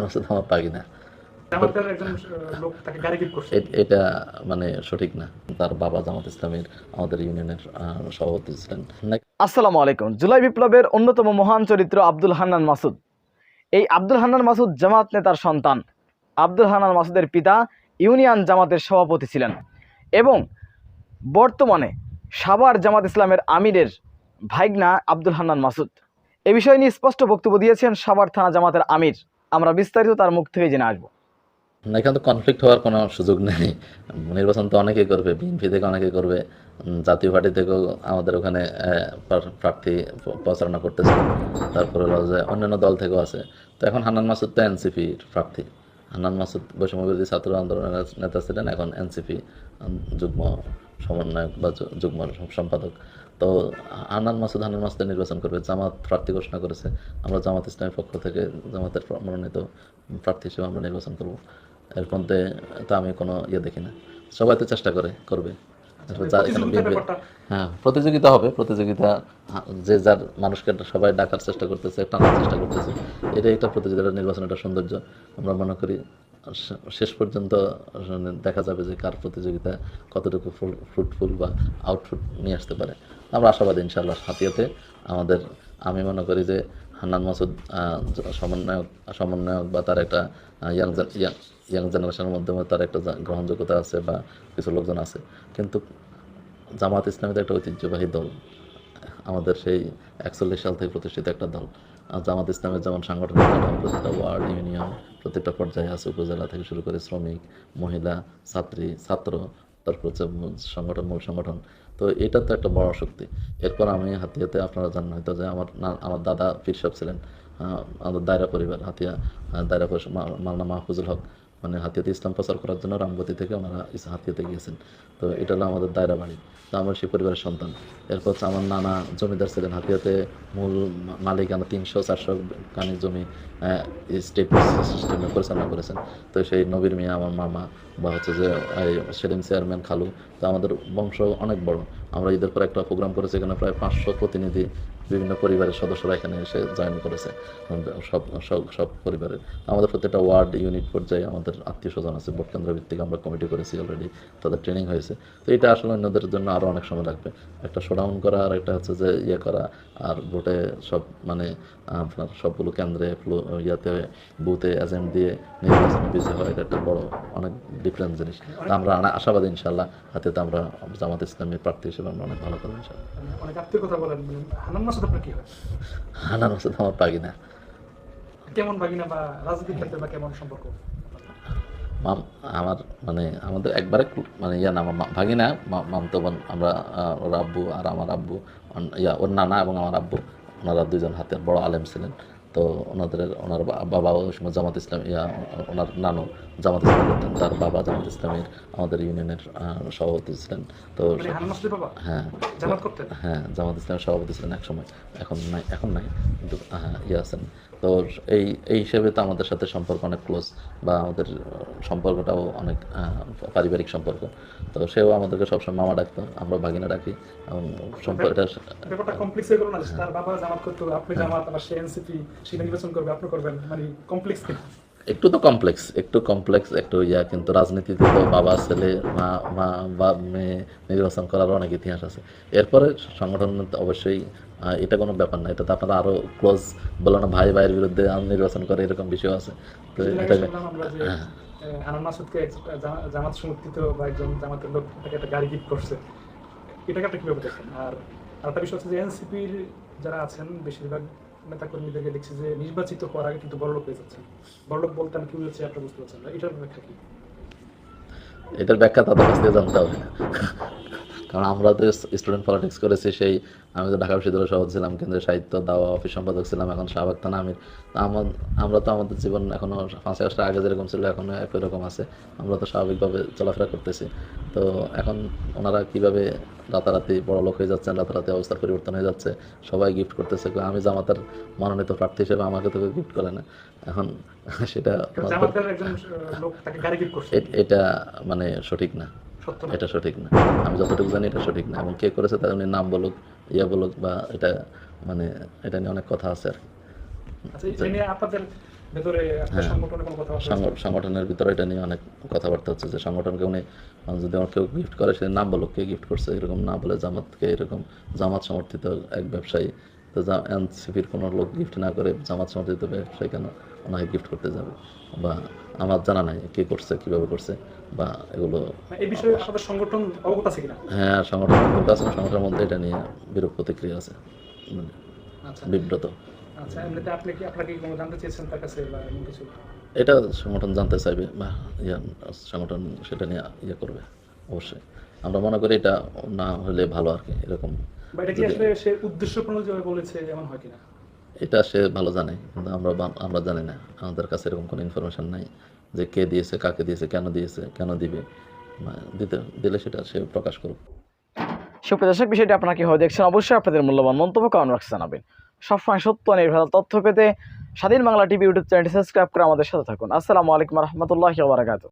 মাসুদ আমার পাগি না। জামাতের একজন লোক তাকে গাড়ি গিফট করছে। এটা মানে সঠিক না। তার বাবা জামাত ইসলামের আমাদের ইউনিয়নের সভাপতি ছিলেন। আসসালামু আলাইকুম। জুলাই বিপ্লবের অন্যতম মহান চরিত্র আব্দুল হান্নান মাসুদ। এই আব্দুল হান্নান মাসুদ জামাত নেতার সন্তান। আব্দুল হান্নান মাসুদের পিতা ইউনিয়ন জামাতের সভাপতি ছিলেন এবং বর্তমানে সাভার জামাত ইসলামের আমিরের ভাইগনা আব্দুল হান্নান মাসুদ। এ বিষয় নিয়ে স্পষ্ট বক্তব্য দিয়েছেন সাভার থানা জামাতের আমির। আমরা বিস্তারিত তার মুখ থেকে জেনে আসবো। না, এখানে তো কনফ্লিক্ট হওয়ার কোনো সুযোগ নেই। নির্বাচন তো অনেকেই করবে, বিএনপি থেকে অনেকে করবে, জাতীয় পার্টি থেকেও আমাদের ওখানে প্রার্থী প্রচারণা করতেছে, তারপরে হলো যে অন্যান্য দল থেকেও আছে। তো এখন হান্নান মাসুদ তো এনসিপির প্রার্থী। হান্নান মাসুদ বৈষম্যবিরোধী ছাত্র আন্দোলনের নেতা ছিলেন, এখন এনসিপি যুগ্ম সমন্বয়ক বা যুগ্ম সম্পাদক। তো হান্নান মাসুদের নির্বাচন করবে, জামাত প্রার্থী ঘোষণা করেছে। আমরা জামাত ইসলামের পক্ষ থেকে জামাতের মনোনীত প্রার্থী হিসেবে আমরা নির্বাচন করব। এর মধ্যে তো আমি কোনো দেখি না। সবাই তো চেষ্টা করবে। হ্যাঁ, প্রতিযোগিতা হবে। প্রতিযোগিতা যে যার মানুষকে সবাই ডাকার চেষ্টা করতেছে, টানার চেষ্টা করতেছে। এটাই একটা প্রতিযোগিতা, নির্বাচন একটা সৌন্দর্য। আমরা মনে করি শেষ পর্যন্ত দেখা যাবে যে কার প্রতিযোগিতা কতটুকু ফ্রুটফুল বা আউটপুট নিয়ে আসতে পারে। আমরা আশাবাদী ইনশাআল্লাহ। হাতিয়াতে আমাদের, আমি মনে করি যে হান্নান মাসুদ সমন্বয়ক বা তার একটা ইয়াং জেনারেশনের মাধ্যমে তার একটা গ্রহণযোগ্যতা আছে বা কিছু লোকজন আছে। কিন্তু জামাত ইসলামী একটা ঐতিহ্যবাহী দল, আমাদের সেই 41 সাল থেকে প্রতিষ্ঠিত একটা দল। জামাত ইসলামের যেমন সাংগঠনিক কাঠামো প্রতিটা ওয়ার্ড, ইউনিয়ন, প্রত্যেকটা পর্যায়ে আছে, উপজেলা থেকে শুরু করে শ্রমিক, মহিলা, ছাত্র, তারপর হচ্ছে মূল সংগঠন। তো এটা তো একটা বড় শক্তি। এরপর আমি হাতিয়াতে, আপনারা জানেন হয়তো যে আমার দাদা পীর সাহেব ছিলেন, আমাদের দায়রা পরিবার হাতিয়া, দায়রা পরিষদ মাওলানা মাহফুজুল হক, মানে হাতিয়াতে ইসলাম প্রচার করার জন্য রামগতি থেকে ওনারা হাতিয়াতে গিয়েছেন। তো এটা হলো আমাদের দায়রা বাড়ি। তো আমরা সেই পরিবারের সন্তান। এরপর হচ্ছে আমার নানা জমিদার ছিলেন, হাতিয়াতে মূল মালিকানা 300-400 কানি জমি স্টেট সিস্টেমে পরিচালনা করেছেন। তো সেই নবীর মিয়া আমার মামা, বা হচ্ছে যে সেলিম চেয়ারম্যান খালু। তো আমাদের বংশ অনেক বড়। আমরা ঈদের পর একটা প্রোগ্রাম করেছি, এখানে প্রায় 500 প্রতিনিধি, বিভিন্ন পরিবারের সদস্যরা এখানে এসে জয়েন করেছে, সব পরিবারের। আমাদের প্রত্যেকটা ওয়ার্ড, ইউনিট পর্যায়ে আমাদের আত্মীয় স্বজন আছে। ভোট কেন্দ্র ভিত্তিক আমরা কমিটি করেছি অলরেডি, তাদের ট্রেনিং হয়েছে। তো এটা আসলে অন্যদের জন্য আরও অনেক সময় লাগবে। একটা শোডাউন করা আর একটা হচ্ছে যে করা, আর ভোটে সব মানে আপনার সবগুলো কেন্দ্রে ইয়াতে বুথে এজেন্ট দিয়ে নির্বাচনে বিজয়ী হয়, এটা একটা বড় অনেক ডিফারেন্ট জিনিস। আমরা আশাবাদী ইনশাআল্লাহ। হাতে তো আমরা জামাত ইসলামের প্রার্থী হিসেবে আমরা অনেক ভালো করবো ইনশাআল্লাহ। অনেক আত্মীয় কথা বলেন, হান্নান মাসুদ আপনার কি হয়? হান্নান মাসুদ আমার পাগি না। কেমন ভাগিনা বা রাজনীতির ক্ষেত্রে বা কেমন সম্পর্ক? আমার মানে আমাদের একবারে মানে না, ভাগিনা, মামতো বোন। আমরা, ওর আব্বু আর আমার আব্বু, ওর নানা এবং আমার আব্বু, ওনারা দুজন হাতের বড় আলেম ছিলেন। তো ওনার বাবাও ওই সময় জামাত ইসলাম, ওনার নানু জামাত ইসলাম করতেন। তার বাবা জামাত ইসলামের আমাদের ইউনিয়নের সভাপতি ছিলেন। তো হ্যাঁ, হ্যাঁ, জামাত ইসলামের সভাপতি ছিলেন এক সময়। এখন নাই কিন্তু হ্যাঁ আছেন। তো এই হিসেবে তো আমাদের সাথে সম্পর্ক অনেক ক্লোজ, বা আমাদের সম্পর্কটাও অনেক পারিবারিক সম্পর্ক। তো সেও আমাদেরকে সবসময় মামা ডাকতো, আমরা ভাগিনা ডাকি। এবং সম্পর্কটা ব্যাপারটা কমপ্লেক্স হয়ে গেল না? তার বাবা জামাত করতো, আপনি জামাত, আবার সে এনসিপি, সে নির্বাচন করবে, আপনি করবেন, মানে কমপ্লেক্স। একটু কমপ্লেক্স একটু কিন্তু রাজনীতিতে তো বাবা ছেলে মা মেয়ে নির্বাচন করার অনেক ইতিহাস আছে। এরপরে সংগঠন অবশ্যই এটা কোনো ব্যাপার না। এটা তো আপনারা আরো ক্লোজ, বলো না ভাই ভাইয়ের বিরুদ্ধে নির্বাচন করে, এরকম বিষয় আছে। তো এটা হান্নান মাসুদকে জামাত সমর্থিত বা একজন জামাতের লোক তাকে একটা গাড়ি গিফট করছে, এটাকে আপনি কিভাবে দেখেন? আর একটা বিষয় হচ্ছে যে এনসিপির যারা আছেন বেশিরভাগ নেতাকর্মীদেরকে দেখছি যে নির্বাচিত হওয়ার আগে কিন্তু বড়লোক হয়ে যাচ্ছেন। বড়লোক বলতে আমি কি বলছি আপনারা বুঝতে পারছেন না? এটার ব্যাখ্যা কি? এটার ব্যাখ্যা তাদের কাছ থেকে জানতে হবে, কারণ আমরা তো স্টুডেন্ট পলিটিক্স করেছি। সেই আমি তো ঢাকা বিশ্ববিদ্যালয়ের সভাপতি ছিলাম, কেন্দ্রীয় সাহিত্য দাওয়া অফিস সম্পাদক ছিলাম, এখন শাহবাগ থানা আমির। আমরা তো আমাদের জীবন এখনও 5 আগস্ট আগে যেরকম ছিল এখনও একই রকম আছে। আমরা তো স্বাভাবিকভাবে চলাফেরা করতেছি। তো এখন ওনারা কীভাবে রাতারাতি বড় লোক হয়ে যাচ্ছেন, রাতারাতি অবস্থার পরিবর্তন হয়ে যাচ্ছে, সবাই গিফট করতেছে। আমি জামাতার মনোনীত প্রার্থী হিসেবে আমাকে তো গিফট করে না। এখন সেটা এটা মানে সঠিক না, এটা সঠিক না। আমি যতটুকু জানি এটা সঠিক না। এবং কে করেছে তার উনি নাম বলুক, বলুক, বা এটা মানে এটা নিয়ে অনেক কথা আছে আর আপনাদের ভেতরে একটা হ্যাঁ। সংগঠনের কোনো কথাবার্তা হয়েছে? সংগঠনের ভিতরে এটা নিয়ে অনেক কথাবার্তা হচ্ছে যে সংগঠনকে উনি যদি আমার কেউ গিফট করে সে নাম বলো কে গিফট করছে, এরকম না বলে জামাতকে, এরকম জামাত সমর্থিত এক ব্যবসায়ী, তো এনসিপির কোনো লোক গিফট না করে জামাত সমর্থিত ব্যবসায়ী কেন ওনাকে গিফট করতে যাবে, বা আমার জানা নাই কে করছে কীভাবে করছে বা এগুলো। এই বিষয়ে আপনাদের সংগঠন অবগত আছে কিনা? হ্যাঁ, সংগঠনের মধ্যে আছে, সংগঠনের মধ্যে এটা নিয়ে বিরূপ প্রতিক্রিয়া আছে, আচ্ছা বিব্রত। আচ্ছা, এমনিতে আপনাকে কোনো জানতে চেয়েছেন তার কাছে বা এমন কিছু? এটা সংগঠন জানতে চাইবে বা সংগঠন সেটা নিয়ে করবে অবশ্যই। আমরা মনে করি এটা না হলে ভালো আর কি, এরকম। বা এটা কি আসলে সে উদ্দেশ্য প্রণোদিত বলেছে এমন হয় কিনা? এটা সে ভালো জানে, কিন্তু আমরা জানি না, আমাদের কাছে এরকম কোনো ইনফরমেশন নাই যে কে দিয়েছে, কাকে দিয়েছে, কেন দিয়েছে, কেন দিবে। দিলে সেটা সে প্রকাশ করুক। সুপ্রিয় দর্শক, বিষয়টি আপনারা কীভাবে দেখছেন অবশ্যই আপনাদের মূল্যবান মন্তব্য কমেন্ট বক্সে জানাবেন। সবসময় সত্য নির্ভর তথ্য পেতে স্বাধীন বাংলা টিভি ইউটিউব চ্যানেলটি সাবস্ক্রাইব করে আমাদের সাথে থাকুন। আসসালামু আলাইকুম রহমতুল্লাহি ওয়া বারাকাতুহু।